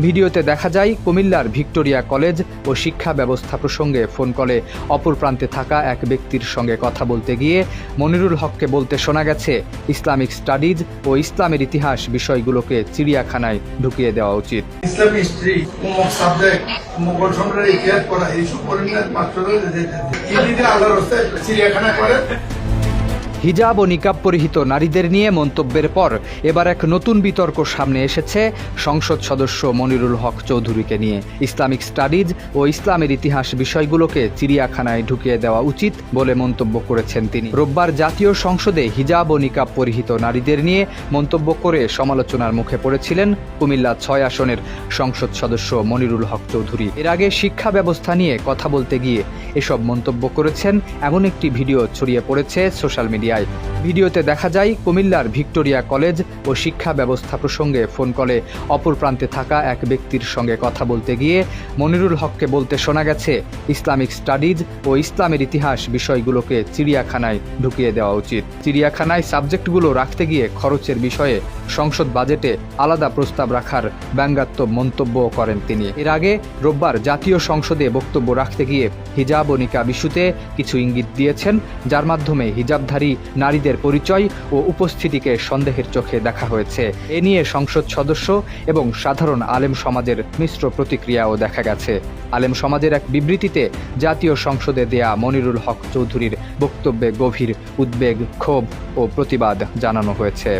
ভিডিওতে দেখা যায় কুমিল্লার ভিক্টোরিয়া কলেজ ও শিক্ষা ব্যবস্থা প্রসঙ্গে ফোন কলে অপর প্রান্তে থাকা এক ব্যক্তির সঙ্গে কথা বলতে গিয়ে মনিরুল হককে বলতে শোনা গেছে ইসলামিক স্টাডিজ ও ইসলামের ইতিহাস বিষয়গুলোকে চিড়িয়াখানায় ঢুকিয়ে দেওয়া উচিত। ইসলাম হিস্ট্রি, অমুক সাবজেক্ট, মোগল সম্রাটের ইতিহাস পড়া এইসব পড়েন না মাত্র আল্লাহর রাস্তায় চিড়িয়াখানা করেন। হিজাব ও নিকাব পরিহিত নারীদের নিয়ে মন্তব্যের পর এবার এক নতুন বিতর্ক সামনে এসেছে সংসদ সদস্য মনিরুল হক চৌধুরীকে নিয়ে। ইসলামিক স্টাডিজ ও ইসলামের ইতিহাস বিষয়গুলোকে চিড়িয়াখানায় ঢুকিয়ে দেওয়া উচিত বলে মন্তব্য করেছেন তিনি। রোববার জাতীয় সংসদে হিজাব ও নিকাব পরিহিত নারীদের নিয়ে মন্তব্য করে সমালোচনার মুখে পড়েছিলেন কুমিল্লা ৬ আসনের সংসদ সদস্য মনিরুল হক চৌধুরী। এর আগে শিক্ষা ব্যবস্থা নিয়ে কথা বলতে গিয়ে এসব মন্তব্য করেছেন এমন একটি ভিডিও ছড়িয়ে পড়েছে সোশ্যাল মিডিয়ায়। ভিডিওতে দেখা যায় কুমিল্লার ভিক্টোরিয়া কলেজ ও শিক্ষা ব্যবস্থা প্রসঙ্গে ফোন কলে অপর প্রান্তে থাকা এক ব্যক্তির সঙ্গে কথা বলতে গিয়ে মনিরুল হককে বলতে শোনা গেছে ইসলামিক স্টাডিজ ও ইসলামের ইতিহাস বিষয়গুলোকে চিড়িয়াখানায় ঢুকিয়ে দেওয়া উচিত। চিড়িয়াখানায় সাবজেক্টগুলো রাখতে গিয়ে খরচের বিষয়ে সংসদ বাজেটে আলাদা প্রস্তাব রাখার ব্যঙ্গাত্মক মন্তব্য করেন তিনি। এর আগে রোববার জাতীয় সংসদে বক্তব্য রাখতে গিয়ে হিজাব ও নিকাব ইস্যুতে কিছু ইঙ্গিত দিয়েছেন, যার মাধ্যমে হিজাবধারী নারীদের পরিচয় ও উপস্থিতিকে সন্দেহের চোখে দেখা হয়েছে। এ নিয়ে সংসদ সদস্য এবং সাধারণ আলেম সমাজের মিশ্র প্রতিক্রিয়াও দেখা গেছে। আলেম সমাজের এক বিবৃতিতে জাতীয় সংসদে দেয়া মনিরুল হক চৌধুরীর বক্তব্যে গভীর উদ্বেগ, ক্ষোভ ও প্রতিবাদ জানানো হয়েছে।